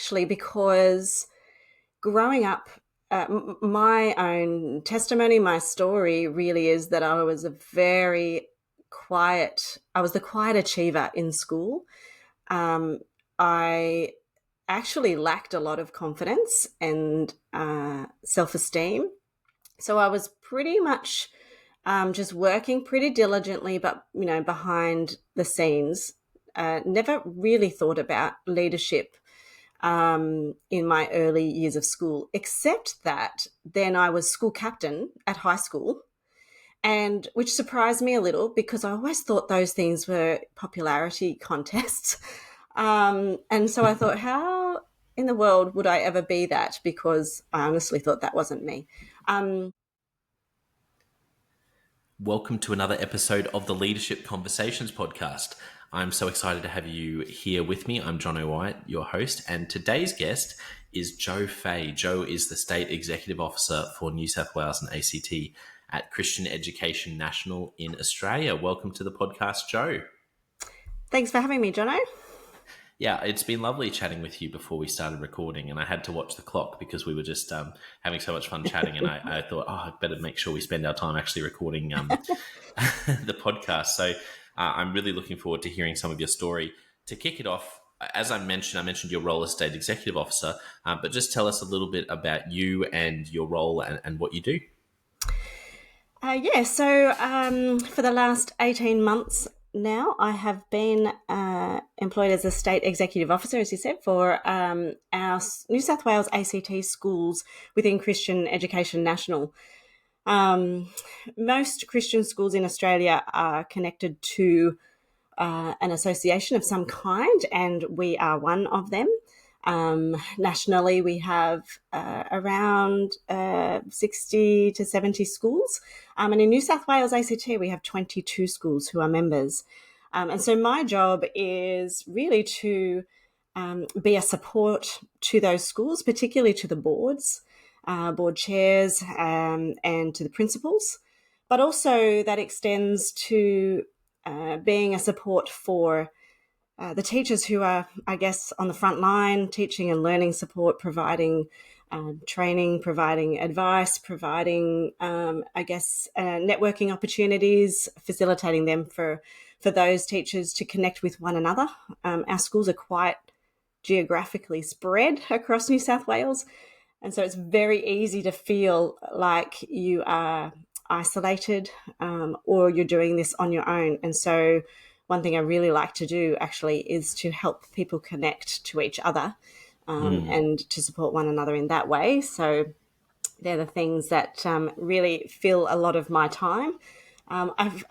actually, because growing up, my own testimony, my story really is that I was I was the quiet achiever in school. I actually lacked a lot of confidence and self-esteem. So I was pretty much just working pretty diligently, but, behind the scenes. Never really thought about leadership in my early years of school, except that then I was school captain at high school, and which surprised me a little because I always thought those things were popularity contests. And so I thought, how in the world would I ever be that? Because I honestly thought that wasn't me. Welcome to another episode of the Leadership Conversations podcast. I'm so excited to have you here with me. I'm Jonno, your host, and today's guest is Jo Fahey. Jo is the State Executive Officer for New South Wales and ACT at Christian Education National in Australia. Welcome to the podcast, Jo. Thanks for having me, Jonno. Yeah, it's been lovely chatting with you before we started recording, and I had to watch the clock because we were just having so much fun chatting, and I thought, I'd better make sure we spend our time actually recording the podcast. So I'm really looking forward to hearing some of your story. To kick it off, as I mentioned your role as State Executive Officer, but just tell us a little bit about you and your role and what you do. So for the last 18 months now, I have been employed as a State Executive Officer, as you said, for our New South Wales ACT schools within Christian Education National. Most Christian schools in Australia are connected to an association of some kind, and we are one of them. Nationally, we have around 60 to 70 schools. And in New South Wales ACT, we have 22 schools who are members. And so my job is really to be a support to those schools, particularly to the boards, board chairs, and to the principals. But also that extends to being a support for the teachers who are, I guess, on the front line, teaching and learning support, providing training, providing advice, providing, networking opportunities, facilitating them for those teachers to connect with one another. Our schools are quite geographically spread across New South Wales, and so it's very easy to feel like you are isolated or you're doing this on your own. And so one thing I really like to do actually is to help people connect to each other and to support one another in that way. So they're the things that really fill a lot of my time. I've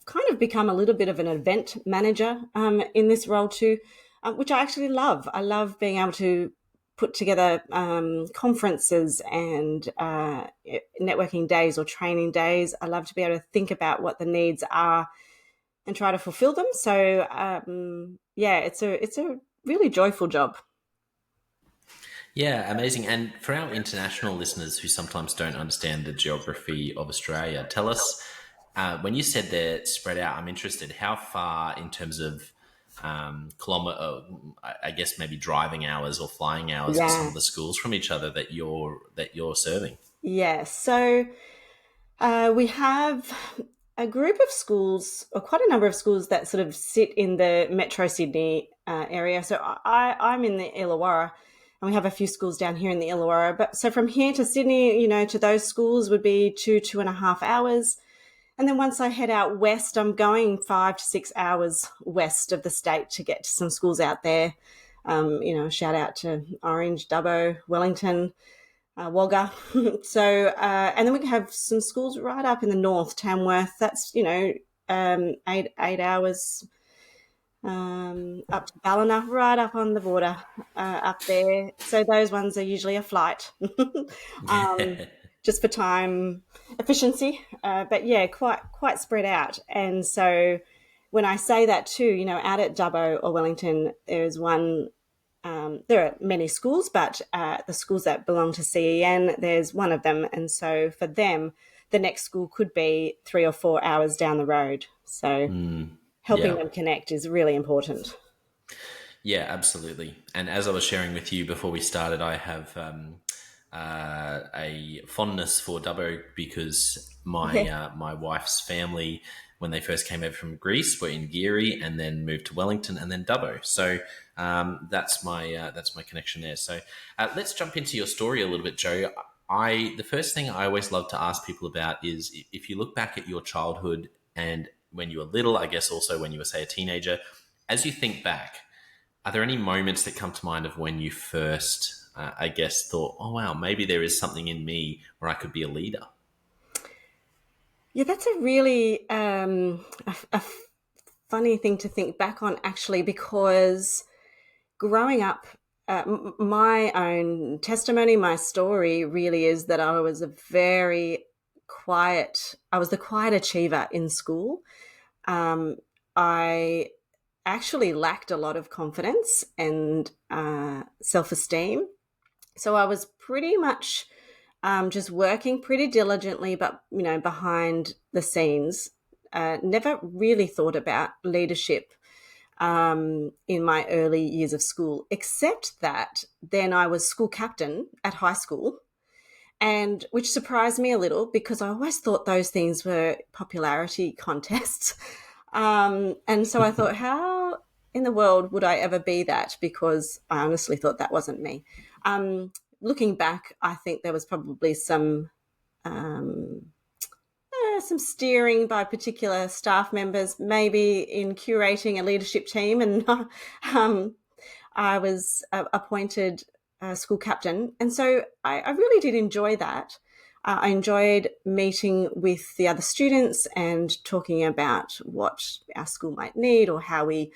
kind of become a little bit of an event manager in this role too, which I actually love. I love being able to put together conferences and networking days or training days. I love to be able to think about what the needs are and try to fulfill them. So, it's a really joyful job. Yeah, amazing. And for our international listeners who sometimes don't understand the geography of Australia, tell us, when you said they're spread out, I'm interested, how far in terms of kilometer, I guess maybe driving hours or flying hours are some of the schools from each other that you're serving? Yeah, so we have a group of schools, or quite a number of schools, that sort of sit in the Metro Sydney area. So I'm in the Illawarra, and we have a few schools down here in the Illawarra. But so from here to Sydney, to those schools would be 2.5 hours. And then once I head out west, I'm going 5 to 6 hours west of the state to get to some schools out there. Shout out to Orange, Dubbo, Wellington, Wagga. So, and then we can have some schools right up in the north, Tamworth. That's, 8 hours up to Ballina, right up on the border up there. So those ones are usually a flight. Just for time efficiency. But yeah, quite spread out. And so when I say that too, out at Dubbo or Wellington, there's one, there are many schools, but the schools that belong to CEN, there's one of them. And so for them, the next school could be 3 or 4 hours down the road. So helping them connect is really important. Yeah, absolutely. And as I was sharing with you before we started, I have a fondness for Dubbo because Yeah. my wife's family, when they first came over from Greece, were in Geary and then moved to Wellington and then Dubbo. So that's my connection there. So let's jump into your story a little bit, Joe. The first thing I always love to ask people about is if you look back at your childhood and when you were little, I guess also when you were, say, a teenager, as you think back, are there any moments that come to mind of when you first, I guess, thought, oh, wow, maybe there is something in me where I could be a leader? Yeah, that's a really funny thing to think back on, actually, because growing up, my own testimony, my story really is that I was a very I was the quiet achiever in school. I actually lacked a lot of confidence and self esteem. So I was pretty much just working pretty diligently, but behind the scenes. Never really thought about leadership in my early years of school, except that then I was school captain at high school, and which surprised me a little because I always thought those things were popularity contests. And so I thought, how in the world would I ever be that? Because I honestly thought that wasn't me. Looking back, I think there was probably some steering by particular staff members, maybe in curating a leadership team, and um, I was appointed school captain, and so I really did enjoy that. I enjoyed meeting with the other students and talking about what our school might need or how we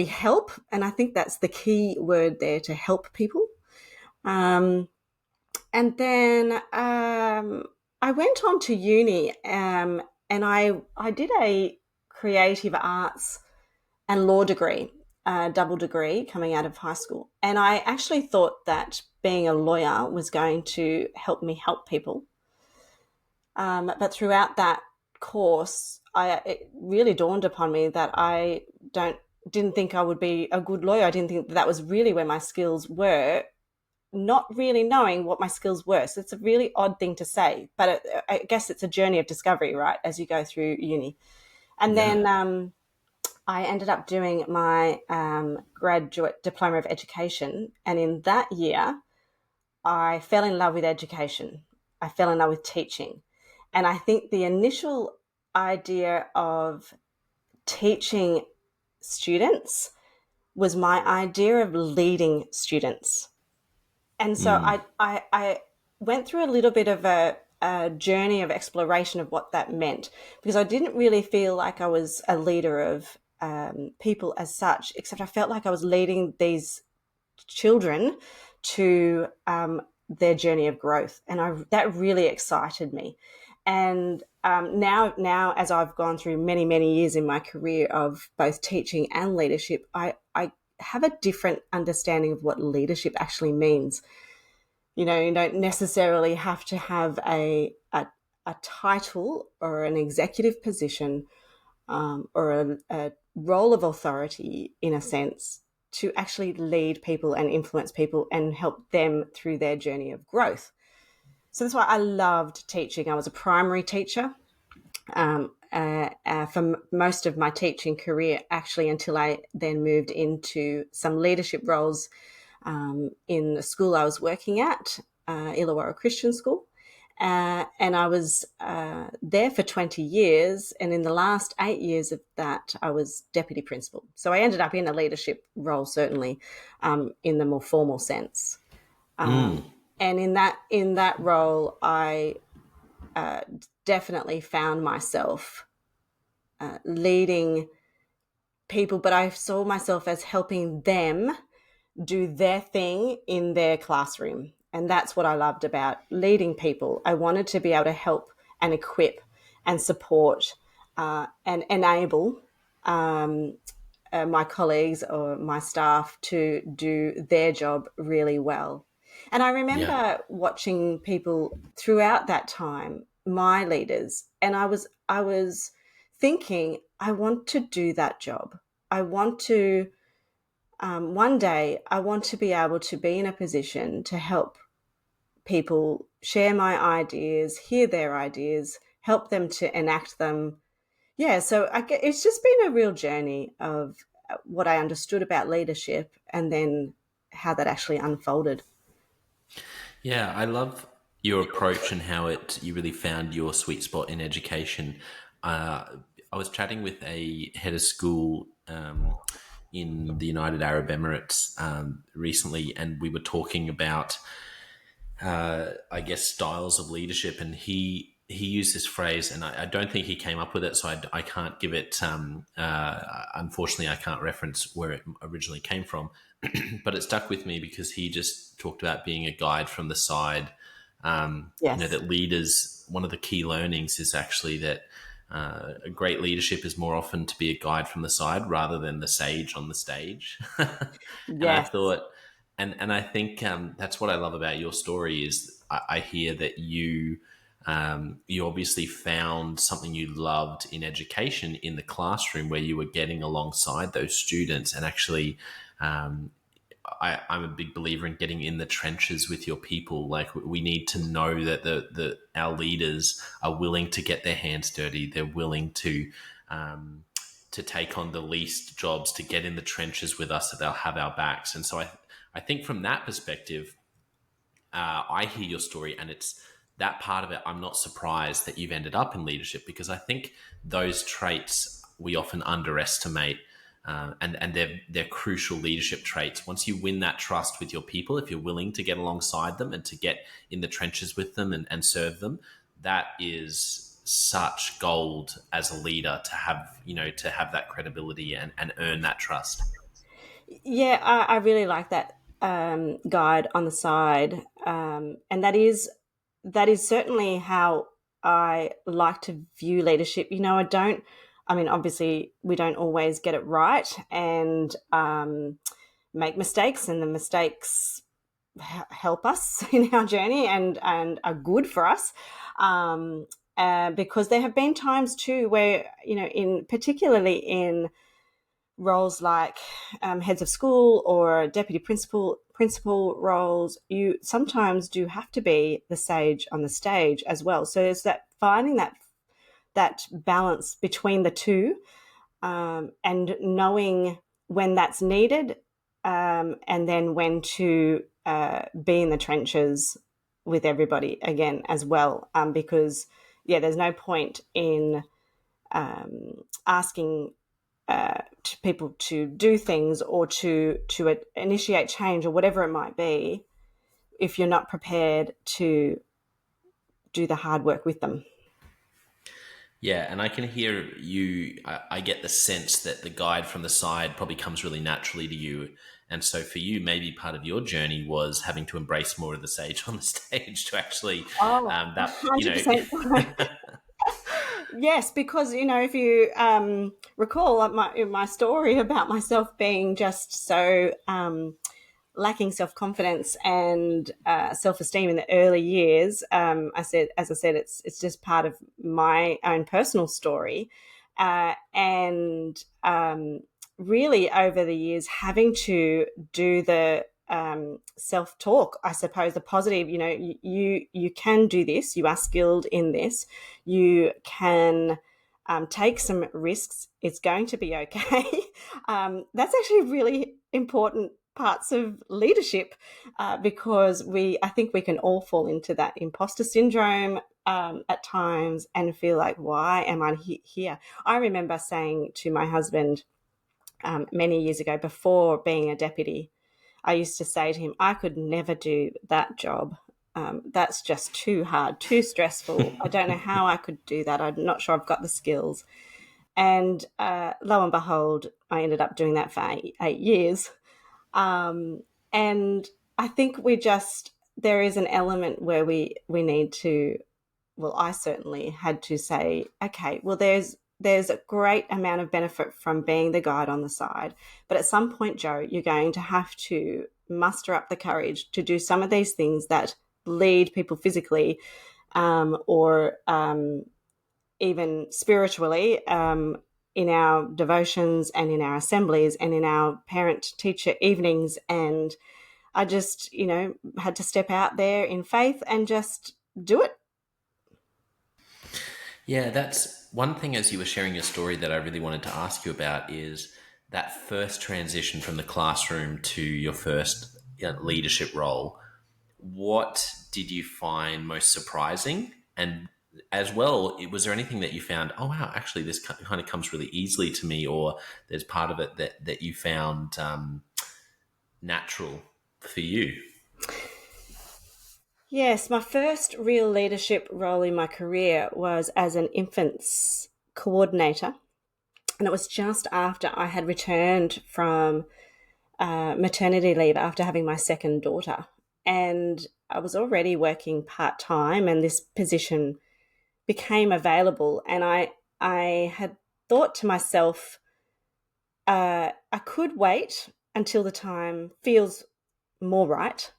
help, and I think that's the key word there, to help people. Um, and then I went on to uni, and I did a creative arts and law degree, a double degree coming out of high school. And I actually thought that being a lawyer was going to help me help people. But throughout that course, it really dawned upon me that I don't didn't think I would be a good lawyer. I didn't think that was really where my skills were, not really knowing what my skills were. So it's a really odd thing to say, but I guess it's a journey of discovery, right, as you go through uni. And Yeah. then I ended up doing my graduate diploma of education. And in that year, I fell in love with education. I fell in love with teaching. And I think the initial idea of teaching students was my idea of leading students. And so Mm. I went through a little bit of a journey of exploration of what that meant, because I didn't really feel like I was a leader of people as such, except I felt like I was leading these children to their journey of growth, and that really excited me. And now, as I've gone through many, many years in my career of both teaching and leadership, I have a different understanding of what leadership actually means. You don't necessarily have to have a title or an executive position, or a role of authority, in a sense, to actually lead people and influence people and help them through their journey of growth. So that's why I loved teaching. I was a primary teacher for most of my teaching career, actually, until I then moved into some leadership roles in the school I was working at, Illawarra Christian School. And I was there for 20 years. And in the last 8 years of that, I was deputy principal. So I ended up in a leadership role, certainly, in the more formal sense. Mm. And in that role, I definitely found myself leading people, but I saw myself as helping them do their thing in their classroom. And that's what I loved about leading people. I wanted to be able to help and equip and support and enable my colleagues or my staff to do their job really well. And I Yeah. remember watching people throughout that time, my leaders, and I was thinking, I want to do that job. I want to one day I want to be able to be in a position to help people share my ideas, hear their ideas, help them to enact them. Yeah, so it's just been a real journey of what I understood about leadership and then how that actually unfolded. Yeah, I love your approach and how it you really found your sweet spot in education. I was chatting with a head of school in the United Arab Emirates recently, and we were talking about, I guess, styles of leadership, and he used this phrase, and I don't think he came up with it, so I can't give it. Unfortunately, I can't reference where it originally came from, but it stuck with me because he just talked about being a guide from the side. Yes. That leaders, one of the key learnings is actually that a great leadership is more often to be a guide from the side rather than the sage on the stage. And I Yes. thought, and I think that's what I love about your story is I hear that you obviously found something you loved in education in the classroom where you were getting alongside those students and actually I'm a big believer in getting in the trenches with your people. Like we need to know that our leaders are willing to get their hands dirty. They're willing to take on the least jobs, to get in the trenches with us, that they'll have our backs. And so I think from that perspective, I hear your story, and it's that part of it. I'm not surprised that you've ended up in leadership because I think those traits we often underestimate, and they're crucial leadership traits. Once you win that trust with your people, if you're willing to get alongside them and to get in the trenches with them and serve them, that is such gold as a leader to have, to have that credibility and earn that trust. Yeah, I really like that guide on the side, and that is certainly how I like to view leadership. I don't. I mean, obviously, we don't always get it right, and make mistakes, and the mistakes help us in our journey and are good for us. Because there have been times too where in particularly in roles like heads of school or deputy principal roles, you sometimes do have to be the sage on the stage as well. So there's that finding that balance between the two, and knowing when that's needed, and then when to be in the trenches with everybody again as well. Because yeah, there's no point in asking to people to do things or to initiate change or whatever it might be if you're not prepared to do the hard work with them. Yeah, and I can hear you. I get the sense that the guide from the side probably comes really naturally to you. And so for you, maybe part of your journey was having to embrace more of the sage on the stage to actually, Oh, that, 100%. Yes, because if you recall, like my story about myself being just so lacking self confidence and self esteem in the early years, as I said, it's just part of my own personal story, and really over the years having to do the self talk, I suppose, the positive. You can do this. You are skilled in this. You can take some risks. It's going to be okay. That's actually really important parts of leadership, because I think we can all fall into that imposter syndrome at times and feel like, why am I here? I remember saying to my husband many years ago, before being a deputy, I used to say to him, I could never do that job. That's just too hard, too stressful. I don't know how I could do that. I'm not sure I've got the skills. And lo and behold, I ended up doing that for 8 years. And I think there is an element where we need to, well, I certainly had to say, okay, well, there's a great amount of benefit from being the guide on the side. But at some point, Jo, you're going to have to muster up the courage to do some of these things that lead people physically, or even spiritually, in our devotions and in our assemblies and in our parent-teacher evenings. And I just, had to step out there in faith and just do it. Yeah, that's one thing as you were sharing your story that I really wanted to ask you about is that first transition from the classroom to your first leadership role. What did you find most surprising? And as well, was there anything that you found, oh, wow, actually, this kind of comes really easily to me, or there's part of it that you found natural for you? Yes, my first real leadership role in my career was as an infants coordinator. And it was just after I had returned from maternity leave after having my second daughter. And I was already working part time, and this position became available. And I had thought to myself, I could wait until the time feels more right,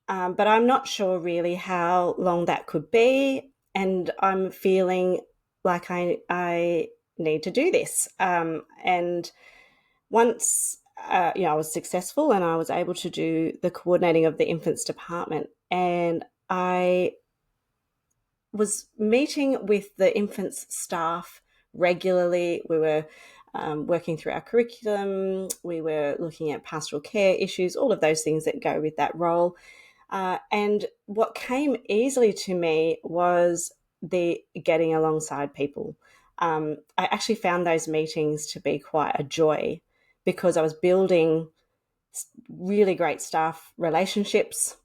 but I'm not sure really how long that could be. And I'm feeling like I need to do this. And once I was successful and I was able to do the coordinating of the infants department, and I was meeting with the infants staff regularly. We were working through our curriculum. We were looking at pastoral care issues, all of those things that go with that role. And what came easily to me was the getting alongside people. I actually found those meetings to be quite a joy because I was building really great staff relationships.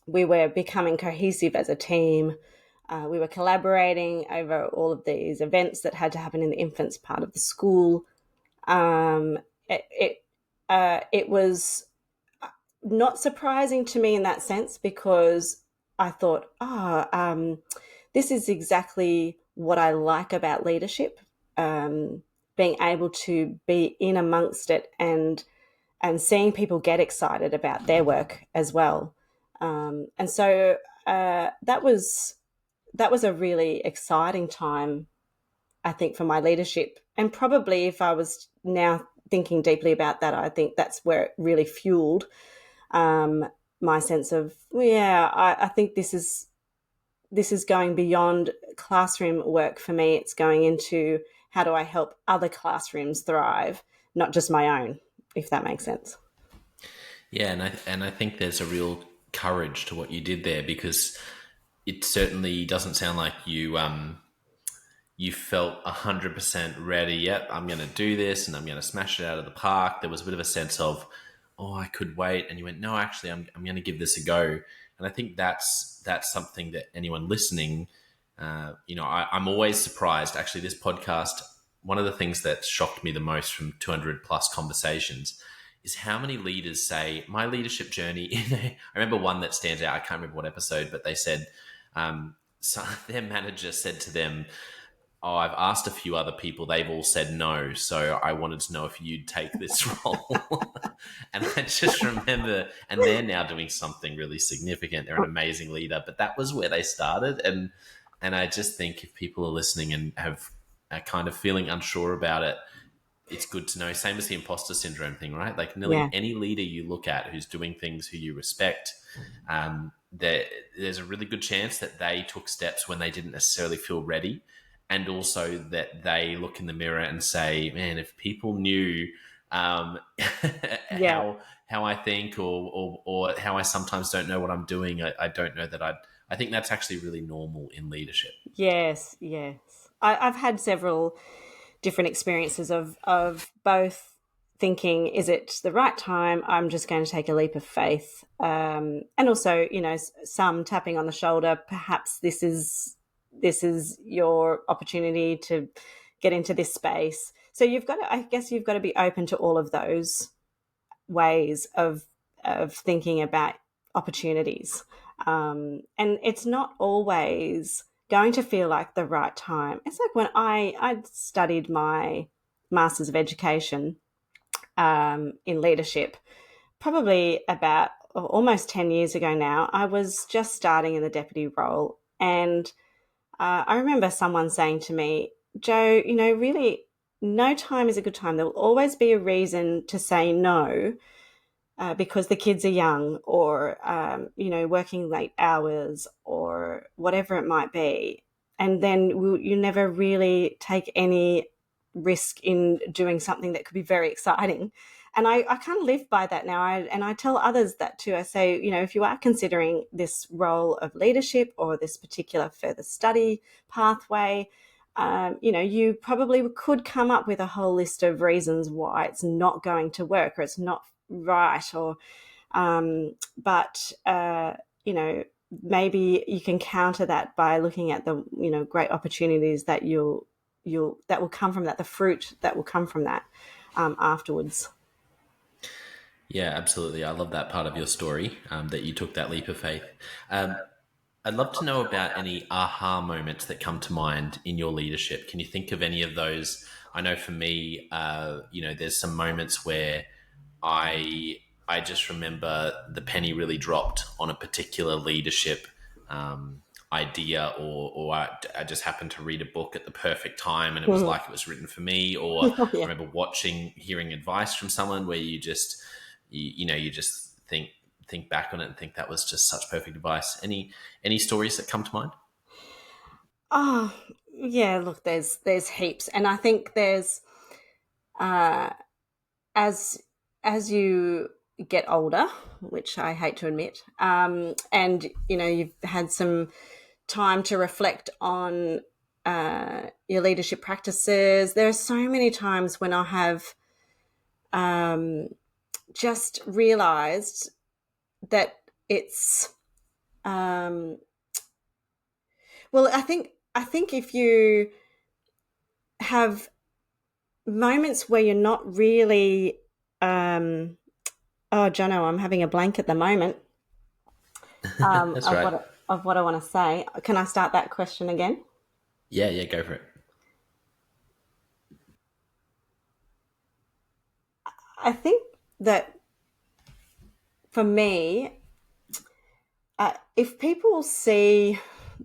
We were becoming cohesive as a team. We were collaborating over all of these events that had to happen in the infants part of the school. Um, it was not surprising to me in that sense because I thought, this is exactly what I like about leadership, being able to be in amongst it and seeing people get excited about their work as well. And so that was a really exciting time, I think, for my leadership. And probably if I was now thinking deeply about that, I think that's where it really fueled my sense of, I think this is going beyond classroom work for me. It's going into how do I help other classrooms thrive, not just my own, if that makes sense. Yeah, and I think there's a real courage to what you did there because it certainly doesn't sound like you felt 100% ready. Yep, I'm going to do this and I'm going to smash it out of the park. There was a bit of a sense of, oh, I could wait, and you went, no, actually, I'm going to give this a go. And I think that's something that anyone listening, I'm always surprised. Actually, this podcast, one of the things that shocked me the most from 200 plus conversations is how many leaders say my leadership journey. I remember one that stands out. I can't remember what episode, but they said so their manager said to them, oh, I've asked a few other people. They've all said no. So I wanted to know if you'd take this role. And I just remember, and they're now doing something really significant. They're an amazing leader, but that was where they started. And I just think if people are listening and are kind of feeling unsure about it, it's good to know. Same as the imposter syndrome thing, right? Like nearly any leader you look at who's doing things who you respect, there's a really good chance that they took steps when they didn't necessarily feel ready. And also that they look in the mirror and say, man, if people knew how I think or how I sometimes don't know what I'm doing, I don't know that I think that's actually really normal in leadership. Yes. I've had several different experiences of both thinking, is it the right time? I'm just going to take a leap of faith. And also, some tapping on the shoulder, perhaps this is your opportunity to get into this space. So you've got to be open to all of those ways of thinking about opportunities. And it's not always going to feel like the right time. It's like when I studied my Masters of Education in leadership, probably about almost 10 years ago now. I was just starting in the deputy role, and I remember someone saying to me, Jo, really, no time is a good time. There will always be a reason to say no, because the kids are young, or working late hours, or whatever it might be. And then you never really take any risk in doing something that could be very exciting. And I kind of live by that now. And I tell others that too. I say, if you are considering this role of leadership or this particular further study pathway, you probably could come up with a whole list of reasons why it's not going to work, or it's not right, or but maybe you can counter that by looking at the great opportunities that that will come from that, the fruit that will come from that afterwards. Yeah, absolutely. I love that part of your story, that you took that leap of faith. I'd love to know about any aha moments that come to mind in your leadership. Can you think of any of those? I know for me, there's some moments where I just remember the penny really dropped on a particular leadership idea, or I just happened to read a book at the perfect time and it was like it was written for me. Or I Yeah. remember hearing advice from someone where you just think back on it and think that was just such perfect advice. Any stories that come to mind? Oh, yeah. Look, there's heaps, and I think there's uh, as as you get older, which I hate to admit, and you've had some time to reflect on your leadership practices. There are so many times when I have um, just realised that it's um, well, I think if you have moments where you're not really oh, Jonno, I'm having a blank at the moment That's of right. what I want to say. Can I start that question again? Yeah, yeah, go for it. I think that for me, if people see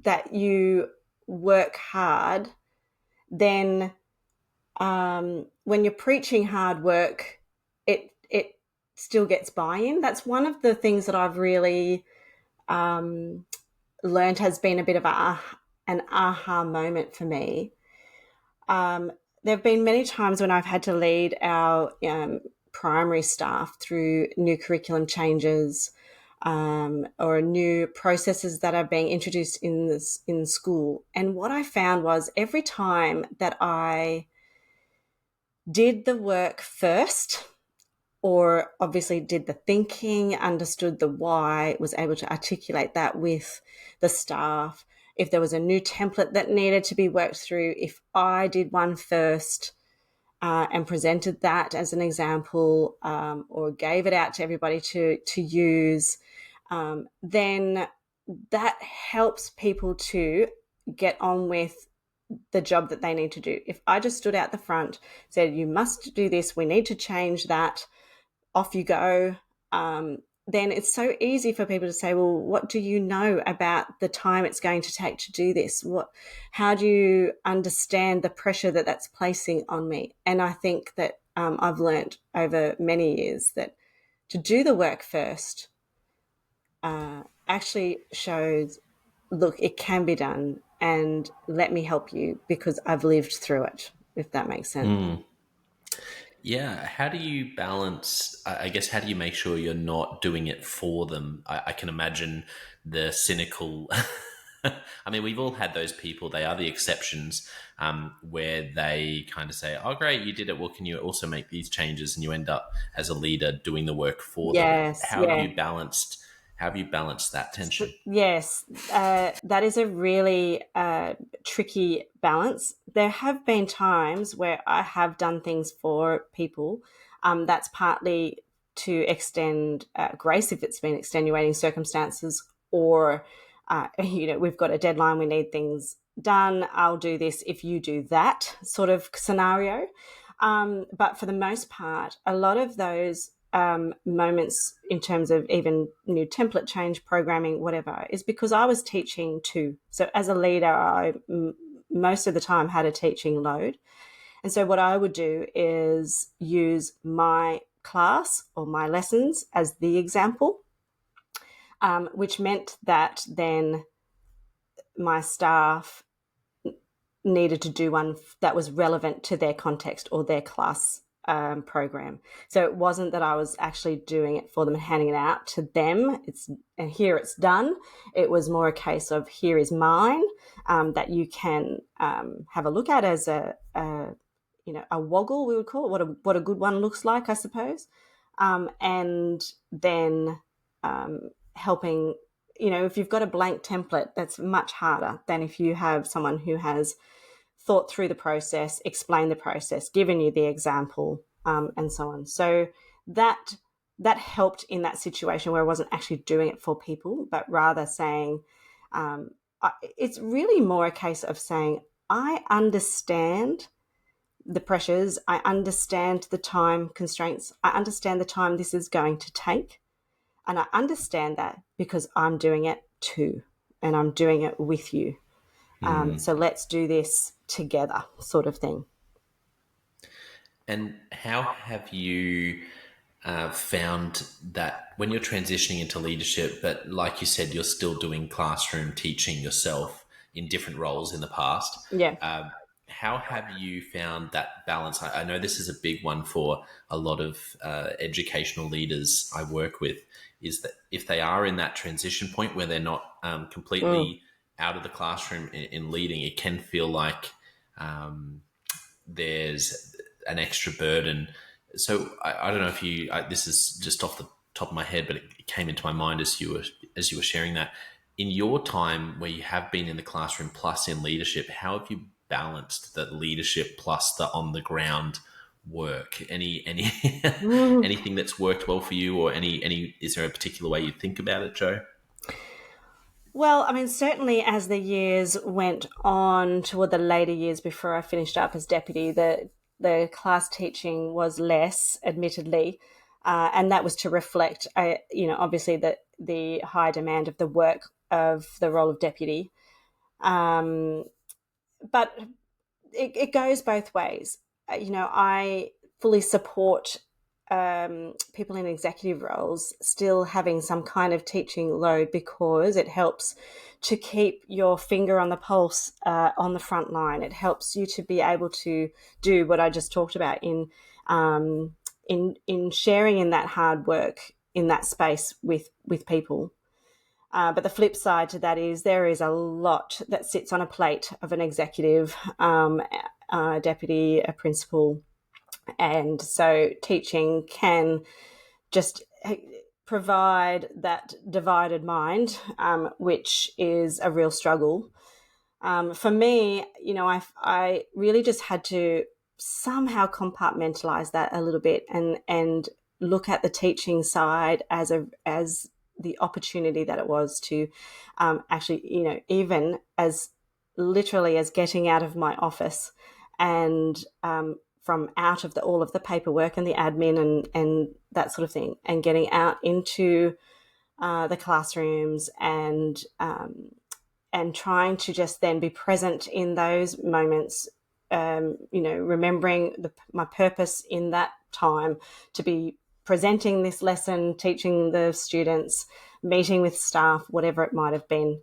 that you work hard, then when you're preaching hard work, it still gets buy-in. That's one of the things that I've really learned has been a bit of an aha moment for me. There have been many times when I've had to lead our primary staff through new curriculum changes, or new processes that are being introduced in school. And what I found was every time that I did the work first, or obviously did the thinking, understood the why, was able to articulate that with the staff. If there was a new template that needed to be worked through, if I did one first and presented that as an example, or gave it out to everybody to use, then that helps people to get on with the job that they need to do. If I just stood out the front, said, you must do this, we need to change that, off you go, then it's so easy for people to say, well, what do you know about the time it's going to take to do this? How do you understand the pressure that that's placing on me? And I think that I've learned over many years that to do the work first actually shows, look, it can be done, and let me help you because I've lived through it, if that makes sense. Yeah, how do you balance? I guess how do you make sure you're not doing it for them? I can imagine the cynical. I mean, we've all had those people. They are the exceptions, where they kind of say, "Oh, great, you did it. Well, can you also make these changes?" And you end up as a leader doing the work for them. Yes, How have yeah. you balanced? How have you balanced that tension? Yes, that is a really tricky balance. There have been times where I have done things for people. That's partly to extend grace if it's been extenuating circumstances, or we've got a deadline, we need things done. I'll do this if you do that sort of scenario. But for the most part, a lot of those moments in terms of even new template change, programming, whatever, is because I was teaching too. So as a leader, most of the time had a teaching load. And so what I would do is use my class or my lessons as the example, which meant that then my staff needed to do one that was relevant to their context or their class program. So it wasn't that I was actually doing it for them and handing it out to them. And here it's done. It was more a case of here is mine, that you can have a look at as a woggle, we would call it, what a good one looks like, I suppose, and then helping. If you've got a blank template, that's much harder than if you have someone who has thought through the process, explained the process, given you the example, and so on. So that helped in that situation where I wasn't actually doing it for people, but rather saying, it's really more a case of saying, I understand the pressures, I understand the time constraints, I understand the time this is going to take, and I understand that because I'm doing it too, and I'm doing it with you. So let's do this together, sort of thing. And how have you found that when you're transitioning into leadership, but like you said, you're still doing classroom teaching yourself in different roles in the past? Yeah. How have you found that balance? I know this is a big one for a lot of educational leaders I work with, is that if they are in that transition point where they're not completely out of the classroom in leading, it can feel like there's an extra burden. So I don't know if this is just off the top of my head, but it came into my mind as you were sharing that. In your time where you have been in the classroom plus in leadership, how have you balanced the leadership plus the on the ground work? Anything that's worked well for you, or is there a particular way you think about it, Jo? Well, I mean, certainly as the years went on toward the later years before I finished up as deputy, the class teaching was less, admittedly, and that was to reflect, obviously the high demand of the work of the role of deputy. But it goes both ways. I fully support people in executive roles still having some kind of teaching load, because it helps to keep your finger on the pulse on the front line. It helps you to be able to do what I just talked about in sharing in that hard work in that space with people. But the flip side to that is there is a lot that sits on a plate of an executive, a deputy, a principal. And so teaching can just provide that divided mind, which is a real struggle. For me, I really just had to somehow compartmentalize that a little bit and look at the teaching side as the opportunity that it was to actually, even as literally as getting out of my office and from out of all of the paperwork and the admin and that sort of thing, and getting out into the classrooms and trying to just then be present in those moments, remembering my purpose in that time to be presenting this lesson, teaching the students, meeting with staff, whatever it might have been,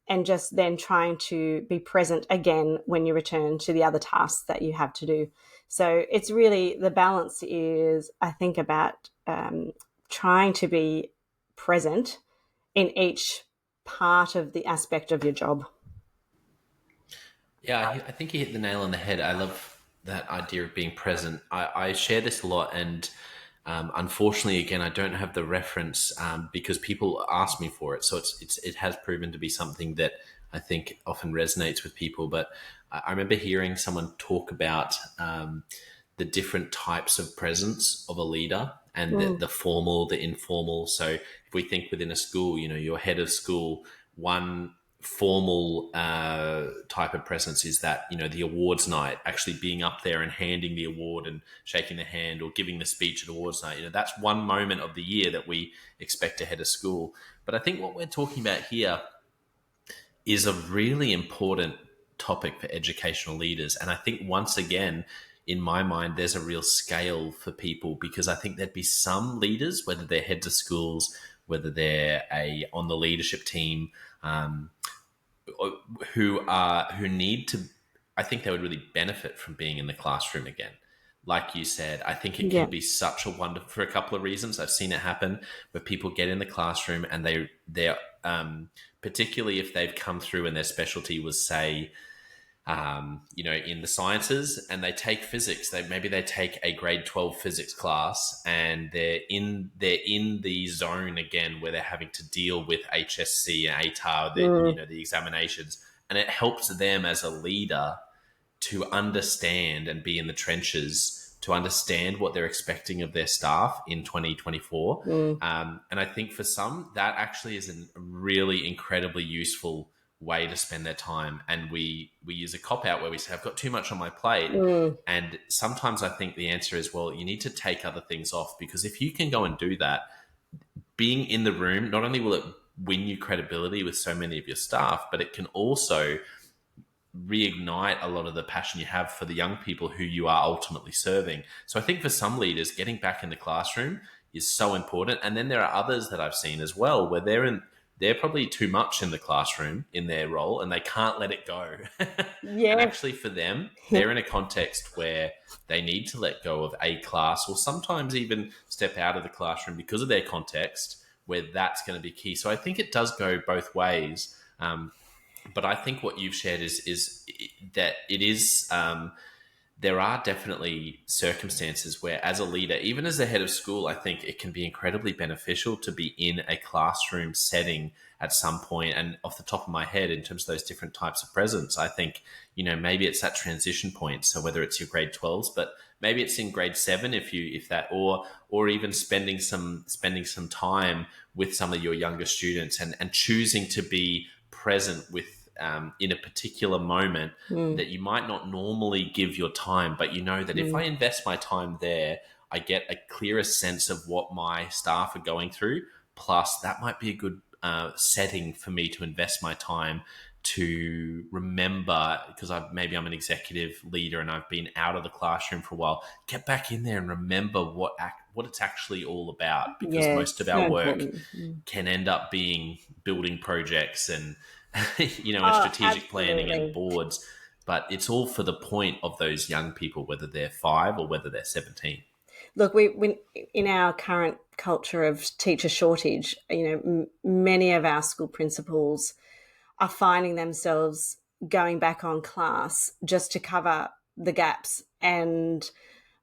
and just then trying to be present again when you return to the other tasks that you have to do. So it's really, the balance is, I think, about trying to be present in each part of the aspect of your job. Yeah, I think you hit the nail on the head. I love that idea of being present. I share this a lot, and unfortunately, again, I don't have the reference because people ask me for it. So it has proven to be something that I think often resonates with people. But I remember hearing someone talk about the different types of presence of a leader, and the formal, the informal. So if we think within a school, your head of school, one formal type of presence is that, the awards night, actually being up there and handing the award and shaking the hand, or giving the speech at awards night. That's one moment of the year that we expect a head of school. But I think what we're talking about here is a really important topic for educational leaders. And I think once again, in my mind, there's a real scale for people, because I think there'd be some leaders, whether they're heads of schools, whether they're on the leadership team, who need to. I think they would really benefit from being in the classroom again. Like you said, I think it Yeah. can be such a wonderful, for a couple of reasons. I've seen it happen where people get in the classroom and they're particularly if they've come through and their specialty was, say, in the sciences, and they take physics. Maybe they take a grade 12 physics class, and they're in the zone again where they're having to deal with HSC and ATAR, the examinations, and it helps them as a leader to understand and be in the trenches, to understand what they're expecting of their staff in 2024. And I think for some, that actually is a really incredibly useful way to spend their time. And we use a cop out where we say, I've got too much on my plate. And sometimes I think the answer is, well, you need to take other things off, because if you can go and do that, being in the room, not only will it win you credibility with so many of your staff, but it can also reignite a lot of the passion you have for the young people who you are ultimately serving. So I think for some leaders, getting back in the classroom is so important. And then there are others that I've seen as well where they're probably too much in the classroom in their role and they can't let it go. And Yeah. actually for them, they're in a context where they need to let go of a class, or sometimes even step out of the classroom because of their context, where that's going to be key. So I think it does go both ways. But I think what you've shared is that it is, there are definitely circumstances where, as a leader, even as the head of school, I think it can be incredibly beneficial to be in a classroom setting at some point. And off the top of my head, in terms of those different types of presence, I think, maybe it's that transition point. So whether it's your grade 12s, but maybe it's in grade 7, or even spending some time with some of your younger students and choosing to be present with, in a particular moment that you might not normally give your time, but you know that if I invest my time there, I get a clearer sense of what my staff are going through. Plus, that might be a good setting for me to invest my time to remember, because maybe I'm an executive leader and I've been out of the classroom for a while. Get back in there and remember what it's actually all about, because Yeah. most of So our work important. can end up being building projects and and Oh, strategic planning and absolutely. boards, but it's all for the point of those young people, whether they're 5 or whether they're 17. Look, we in our current culture of teacher shortage, many of our school principals are finding themselves going back on class just to cover the gaps. And,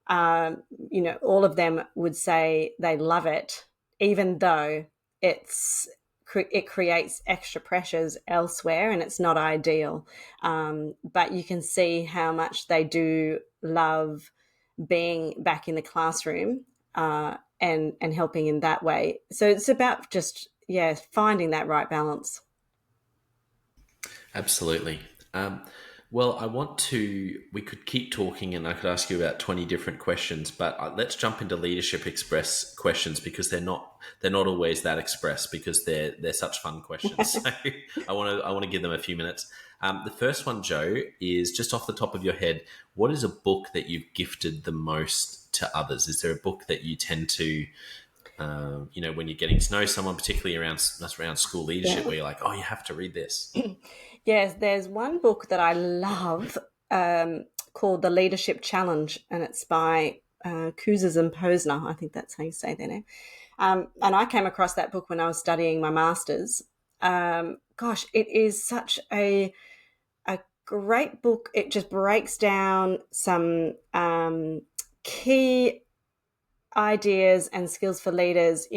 all of them would say they love it, even though it creates extra pressures elsewhere and it's not ideal. But you can see how much they do love being back in the classroom and helping in that way. So it's about just, finding that right balance. Absolutely. Well, we could keep talking and I could ask you about 20 different questions, but let's jump into Leadership Express questions, because they're not always that express, because they're such fun questions. So I want to give them a few minutes. The first one, Jo, is just off the top of your head. What is a book that you've gifted the most to others? Is there a book that you tend to, when you're getting to know someone, particularly around school leadership, where you're like, oh, you have to read this? Yes, there's one book that I love called The Leadership Challenge, and it's by Cousins and Posner. I think that's how you say their name. And I came across that book when I was studying my master's. Gosh, it is such a great book. It just breaks down some key ideas and skills for leaders,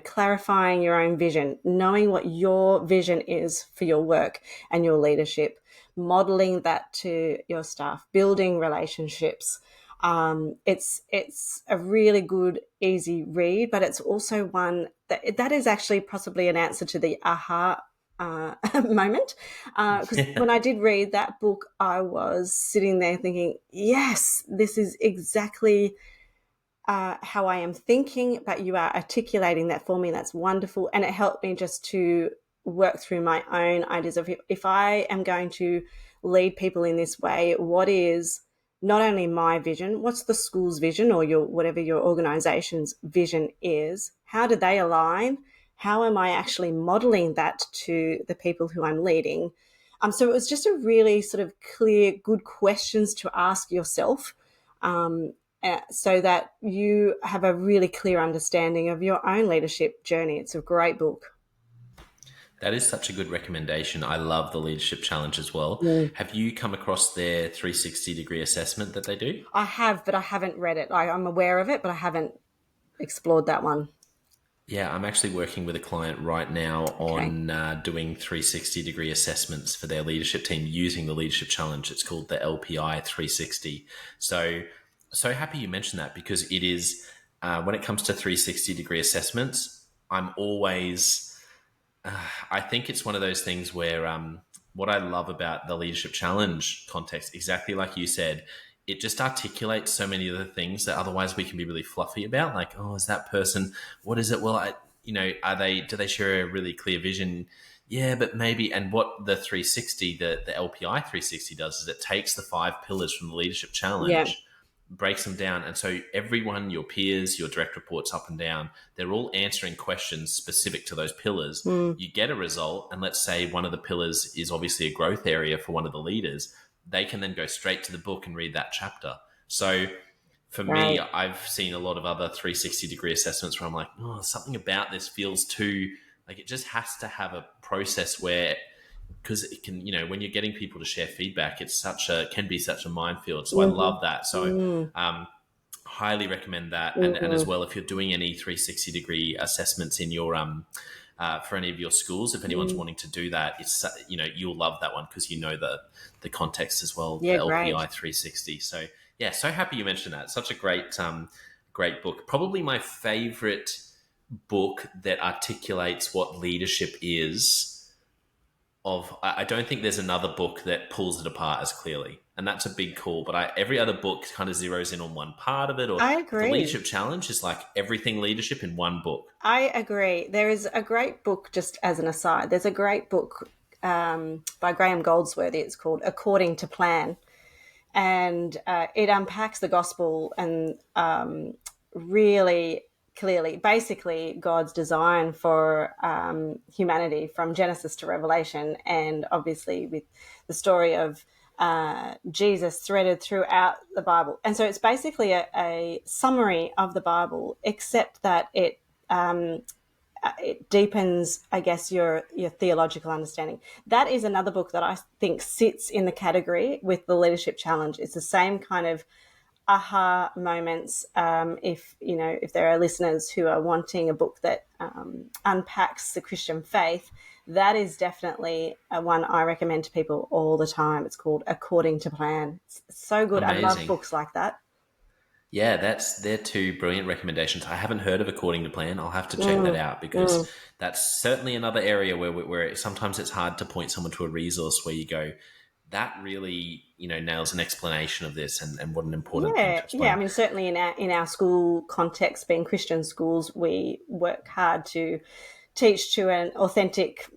clarifying your own vision, knowing what your vision is for your work and your leadership, modeling that to your staff, building relationships. It's a really good, easy read, but it's also one that is actually possibly an answer to the aha moment. Because when I did read that book, I was sitting there thinking, yes, this is exactly how I am thinking, but you are articulating that for me. That's wonderful. And it helped me just to work through my own ideas of, if I am going to lead people in this way, what is not only my vision, what's the school's vision, or your whatever your organization's vision is, how do they align? How am I actually modeling that to the people who I'm leading? So it was just a really sort of clear, good questions to ask yourself, so that you have a really clear understanding of your own leadership journey. It's a great book. That is such a good recommendation. I love the Leadership Challenge as well. Mm. Have you come across their 360-degree assessment that they do? I have, but I haven't read it. I'm aware of it, but I haven't explored that one. Yeah, I'm actually working with a client right now Okay. on doing 360-degree assessments for their leadership team using the Leadership Challenge. It's called the LPI 360. So happy you mentioned that, because it is, when it comes to 360-degree assessments, I'm always, I think it's one of those things where what I love about the Leadership Challenge context, exactly like you said, it just articulates so many of the things that otherwise we can be really fluffy about. Like, oh, is that person, what is it? Well, do they share a really clear vision? Yeah, but maybe. And what the 360, the LPI 360 does is it takes the 5 pillars from the Leadership Yeah. Challenge, breaks them down. And so everyone, your peers, your direct reports up and down, they're all answering questions specific to those pillars. Mm. You get a result. And let's say one of the pillars is obviously a growth area for one of the leaders. They can then go straight to the book and read that chapter. So for me, Right. I've seen a lot of other 360-degree assessments where I'm like, oh, something about this feels too, like it just has to have a process where, because it can, when you're getting people to share feedback, can be such a minefield. So I Mm-hmm. love that. So Mm. highly recommend that. And as Mm. well, if you're doing any 360-degree assessments in your for any of your schools, if anyone's Mm. wanting to do that, it's you'll love that one because the context as well, the Yeah, LPI great. 360. So yeah, so happy you mentioned that. Such a great book. Probably my favorite book that articulates what leadership is. I don't think there's another book that pulls it apart as clearly, and that's a big call. But every other book kind of zeroes in on one part of it, I but the agree. Leadership Challenge is like everything leadership in one book. I agree. There is a great book, just as an aside, there's a great book by Graham Goldsworthy. It's called According to Plan. And it unpacks the gospel and really clearly, basically, God's design for humanity from Genesis to Revelation, and obviously with the story of Jesus threaded throughout the Bible. And so it's basically a summary of the Bible, except that it deepens, I guess, your theological understanding. That is another book that I think sits in the category with the Leadership Challenge. It's the same kind of aha moments. If there are listeners who are wanting a book that unpacks the Christian faith, that is definitely one I recommend to people all the time. It's called According to Plan. It's so good. I love Amazing. books like that. Yeah, they're 2 brilliant recommendations. I haven't heard of According to Plan. I'll have to check that Mm, out because mm. that's certainly another area where sometimes it's hard to point someone to a resource where you go, that really nails an explanation of this, and what an important thing to Yeah, yeah. I explain. mean, certainly in our school context, being Christian schools, we work hard to teach to an authentic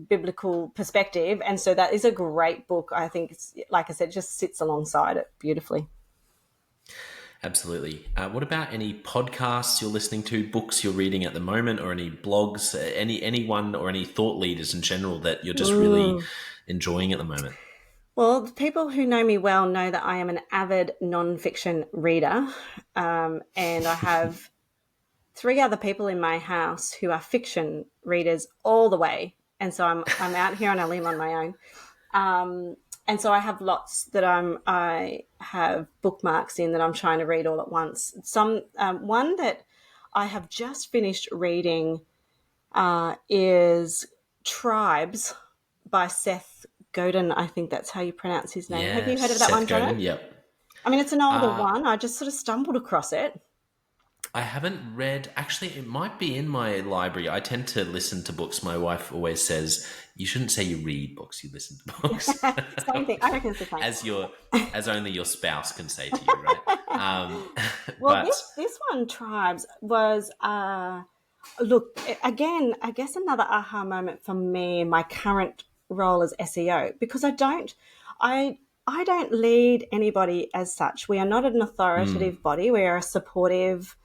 biblical perspective, and so that is a great book. I think it's, like I said, just sits alongside it beautifully. Absolutely. What about any podcasts you're listening to, books you're reading at the moment, or any blogs, anyone or any thought leaders in general that you're just really Mm. enjoying at the moment? Well, the people who know me well know that I am an avid non-fiction reader, and I have three other people in my house who are fiction readers all the way, and so I'm out here on a limb on my own. And so I have lots that I have bookmarks in that I'm trying to read all at once. One that I have just finished reading is Tribes by Seth Godin. I think that's how you pronounce his name. Have you Yes, heard of that one, Seth Jonno? Godin. Yep. I mean, it's an older Uh, one. I just sort of stumbled across it. I haven't read. Actually, it might be in my library. I tend to listen to books. My wife always says you shouldn't say you read books; you listen to books, Same thing. I reckon it's the same. as only your spouse can say to you, right? Well, But this one, Tribes, was Look, again, I guess another aha moment for me in my current role as SEO, because I, I don't lead anybody as such. We are not an authoritative body. We are a supportive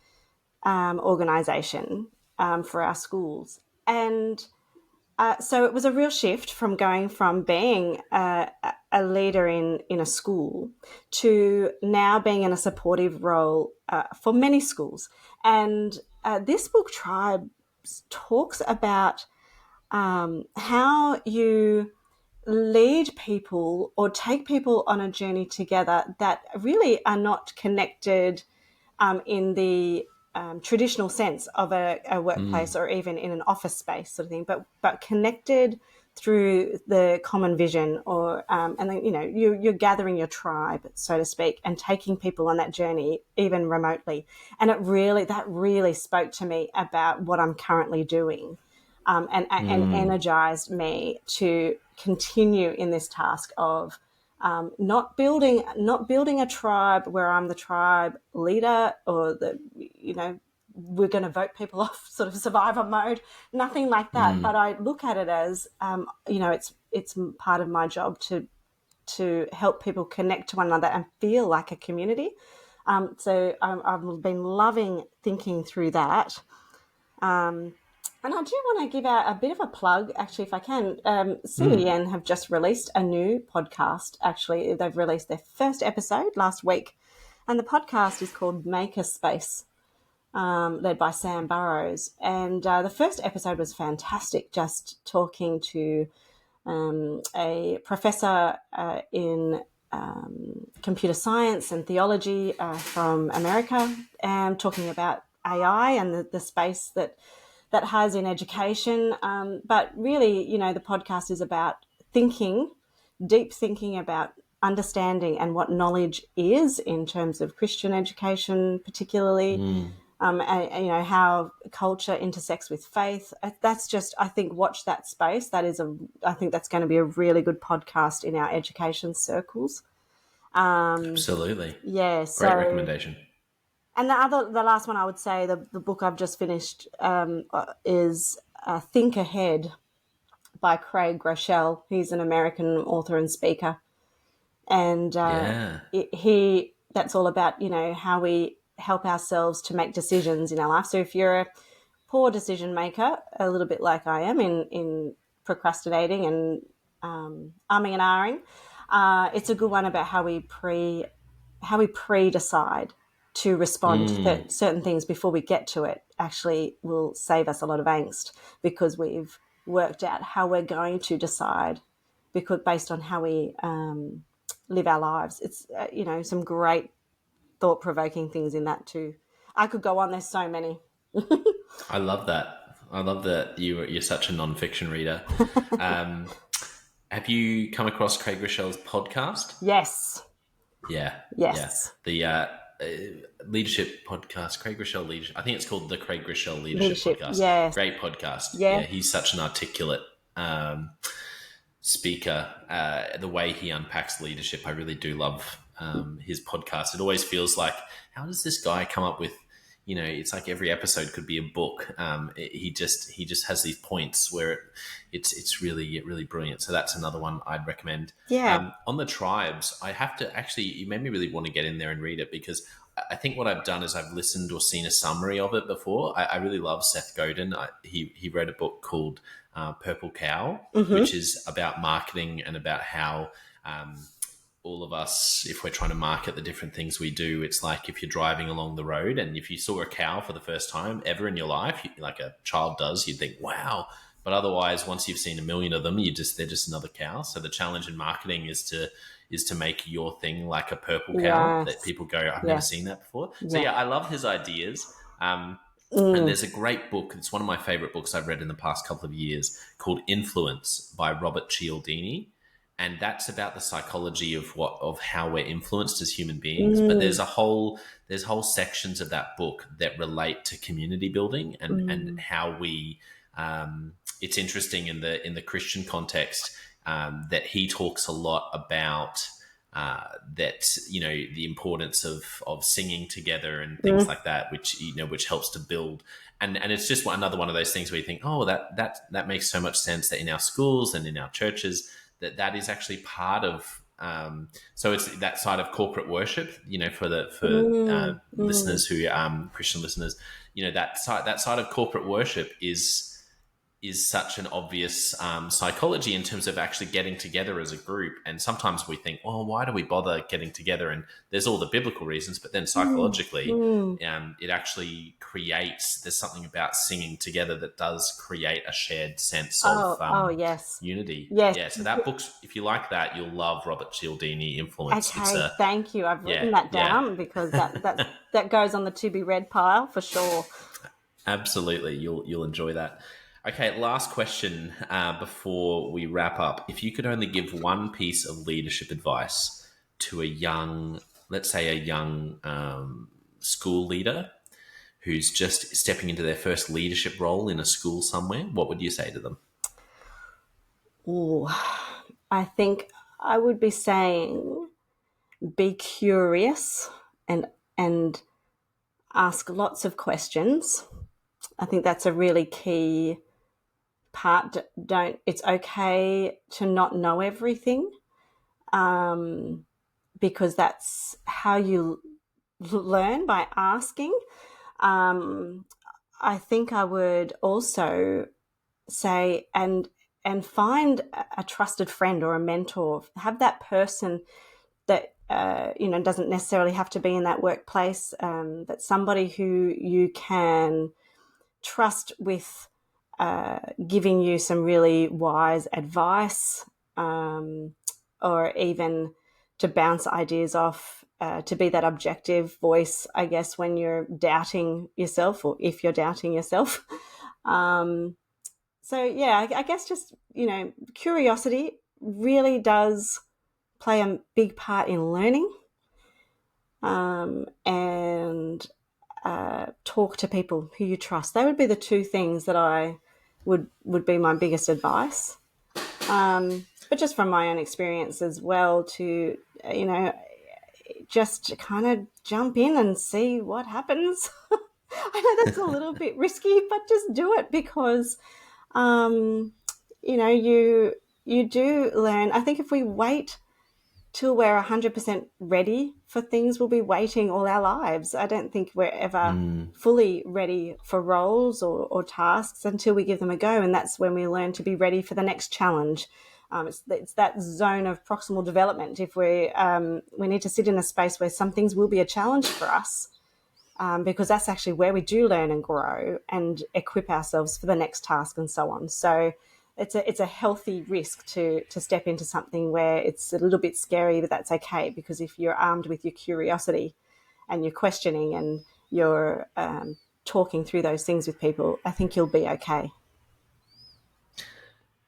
organisation for our schools, and so it was a real shift from going from being a leader in a school to now being in a supportive role for many schools. And this book, Tribes, talks about how you lead people or take people on a journey together that really are not connected in the traditional sense of a workplace or even in an office space sort of thing, but connected through the common vision, or and then you're gathering your tribe, so to speak, and taking people on that journey even remotely. And that really spoke to me about what I'm currently doing, and energized me to continue in this task of not building a tribe where I'm the tribe leader, or we're going to vote people off, sort of survivor mode. Nothing like that. But I look at it as it's part of my job to help people connect to one another and feel like a community. So I've been loving thinking through that. And I do want to give out a bit of a plug, actually, if I can. CBN have just released a new podcast. Actually, they've released their first episode last week, and the podcast is called Makerspace, led by Sam Burrows. And the first episode was fantastic, just talking to a professor in computer science and theology from America, and talking about AI and the space that has in education. But really, the podcast is about deep thinking about understanding and what knowledge is in terms of Christian education, particularly, and how culture intersects with faith. That's just, I think, watch that space. I think that's going to be a really good podcast in our education circles. Absolutely. Yeah. So, great recommendation. And the last one I would say, the book I've just finished is Think Ahead by Craig Groeschel. He's an American author and speaker, and that's all about how we help ourselves to make decisions in our life. So if you're a poor decision maker, a little bit like I am in procrastinating and umming and ahhing, it's a good one about how we pre-decide to respond to certain things before we get to it. Actually will save us a lot of angst, because we've worked out how we're going to decide, because based on how we live our lives. It's some great thought-provoking things in that too. I could go on, there's so many. I love that you're such a non-fiction reader. Have you come across Craig Groeschel's podcast? Yes. Yeah. The leadership podcast, Craig Groeschel Leadership. I think it's called the Craig Groeschel Leadership Podcast. Yes. Great podcast. Yeah. He's such an articulate speaker. The way he unpacks leadership, I really do love his podcast. It always feels like, how does this guy come up with? It's like every episode could be a book. He just has these points where it's really brilliant. So that's another one I'd recommend. Yeah. On the tribes, I have to actually, you made me really want to get in there and read it, because I think what I've done is I've listened or seen a summary of it before. I really love Seth Godin. He wrote a book called Purple Cow, which is about marketing and about how all of us, if we're trying to market the different things we do, it's like if you're driving along the road and if you saw a cow for the first time ever in your life, like a child does, you'd think, wow. But otherwise, once you've seen a million of them, they're just another cow. So the challenge in marketing is to make your thing like a purple cow that people go, I've never seen that before. So I love his ideas. And there's a great book. It's one of my favorite books I've read in the past couple of years, called Influence by Robert Cialdini. And that's about the psychology of how we're influenced as human beings. But there's whole sections of that book that relate to community building and how we. It's interesting in the Christian context that he talks a lot about that the importance of singing together and things like that, which helps to build and it's just another one of those things where you think, oh, that makes so much sense that in our schools and in our churches that is actually part of. So it's that side of corporate worship, for Mm. listeners who Christian listeners, that side of corporate worship is such an obvious psychology in terms of actually getting together as a group. And sometimes we think, well, why do we bother getting together? And there's all the biblical reasons, but then Mm. psychologically, Mm. it actually there's something about singing together that does create a shared sense of Oh, yes. unity. Yes. Yeah, so that book's, if you like that, you'll love Robert Cialdini Influence. It's Okay, thank you. I've yeah, written that yeah. down because that goes on the to be read pile for sure. Absolutely, you'll enjoy that. Okay, last question before we wrap up. If you could only give one piece of leadership advice to let's say a young school leader who's just stepping into their first leadership role in a school somewhere, what would you say to them? Ooh, I think I would be saying be curious and ask lots of questions. I think that's a really key part. Don't It's okay to not know everything, because that's how you learn, by asking. Um, I think I would also say and find a trusted friend or a mentor. Have that person that doesn't necessarily have to be in that workplace, but somebody who you can trust with giving you some really wise advice, or even to bounce ideas off, to be that objective voice, I guess, when you're doubting yourself, or if you're doubting yourself. So, yeah, I guess just, curiosity really does play a big part in learning, and talk to people who you trust. They would be the two things that I would be my biggest advice. But just from my own experience as well, to just kind of jump in and see what happens. I know that's a little bit risky, but just do it, because you do learn. I think if we wait till we're 100% ready for things, we'll be waiting all our lives. I don't think we're ever fully ready for roles or tasks until we give them a go, and that's when we learn to be ready for the next challenge. It's that zone of proximal development. If we need to sit in a space where some things will be a challenge for us, because that's actually where we do learn and grow and equip ourselves for the next task and so on. So it's a healthy risk to step into something where it's a little bit scary, but that's okay, because if you're armed with your curiosity and you're questioning and you're talking through those things with people, I think you'll be okay.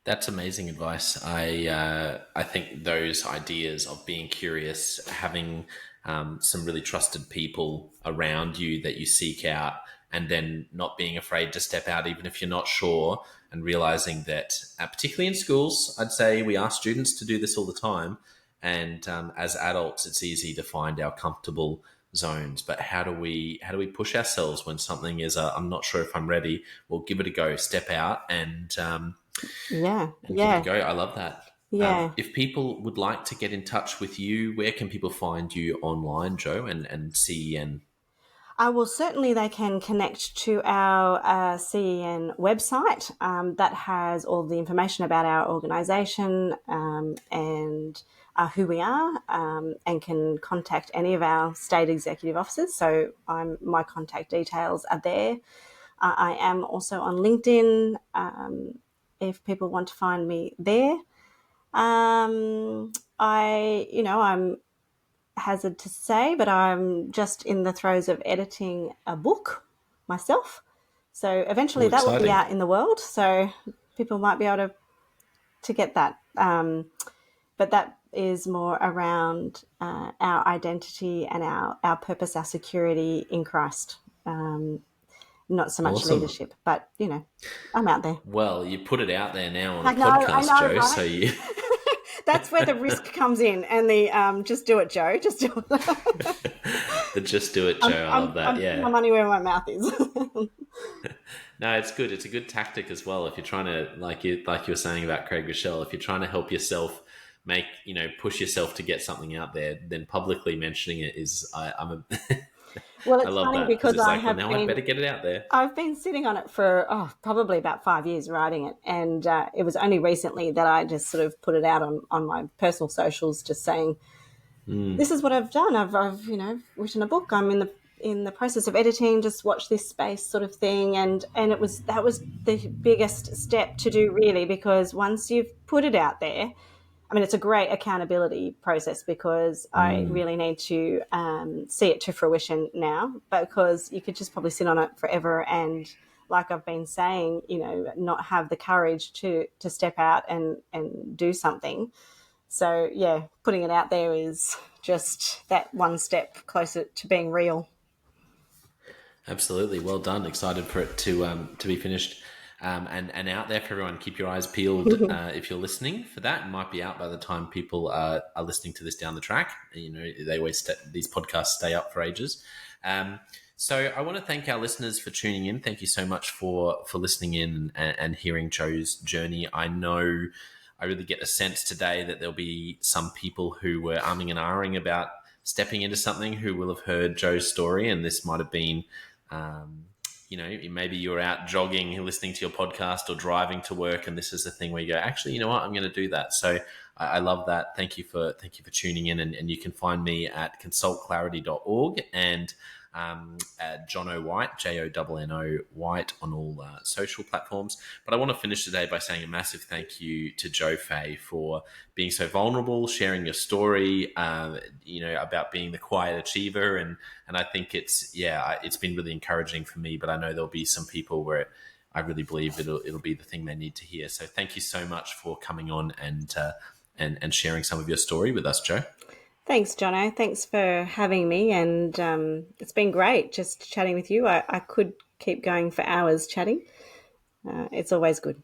That's amazing advice. I think those ideas of being curious, having some really trusted people around you that you seek out, and then not being afraid to step out even if you're not sure, and realizing that, particularly in schools, I'd say we ask students to do this all the time, and as adults, it's easy to find our comfortable zones. But how do we push ourselves when something is I'm not sure if I'm ready? Well, give it a go, step out, Yeah, and give it a yeah, go. I love that. yeah. If people would like to get in touch with you, where can people find you online, Jo, and CEN? Well, certainly they can connect to our CEN website, that has all the information about our organisation, and who we are, and can contact any of our state executive officers. So my contact details are there. I am also on LinkedIn, if people want to find me there. I'm hazard to say, but I'm just in the throes of editing a book myself. So Oh, eventually that will be exciting. out in the world. So people might be able to get that. But that is more around our identity and our purpose, our security in Christ. Not so much Awesome. leadership, but I'm out there. Well, you put it out there now on a I podcast, know, Jo. So right? you That's where the risk comes in, and the just do it, Jo. Just do it. the just do it, Jo. I'm, I love I'm, that. I'm putting my Yeah. money where my mouth is. No, it's good. It's a good tactic as well. If you're trying to, like you were saying about Craig Rochelle, if you're trying to help yourself make, push yourself to get something out there, then publicly mentioning it is, Well, I it's love funny that because because it's like, well, now I'd better get it out there. I've been sitting on it for probably about 5 years writing it, and it was only recently that I just sort of put it out on my personal socials, just saying this is what I've done. I've written a book. I'm in the process of editing. Just watch this space, sort of thing. And that was the biggest step to do, really, because once you've put it out there, I mean, it's a great accountability process because I really need to see it to fruition now, because you could just probably sit on it forever and, like I've been saying, not have the courage to step out and do something. So, yeah, putting it out there is just that one step closer to being real. Absolutely, well done. Excited for it to be finished, and out there for everyone. Keep your eyes peeled if you're listening for that. It might be out by the time people are listening to this down the track. They always these podcasts stay up for ages. So I want to thank our listeners for tuning in. Thank you so much for listening in and hearing Jo's journey. I know I really get a sense today that there'll be some people who were umming and ahhing about stepping into something who will have heard Jo's story, and this might have been maybe you're out jogging, listening to your podcast, or driving to work, and this is the thing where you go, actually, you know what, I'm going to do that. So I love that. Thank you for tuning in, and you can find me at consultclarity.org and at Jonno White, Jonno White, on all social platforms. But I want to finish today by saying a massive thank you to Jo Fahey for being so vulnerable, sharing your story, about being the quiet achiever. And I think it's been really encouraging for me, but I know there'll be some people where I really believe it'll be the thing they need to hear. So thank you so much for coming on and sharing some of your story with us, Jo. Thanks, Jonno. Thanks for having me, and it's been great just chatting with you. I could keep going for hours chatting. It's always good.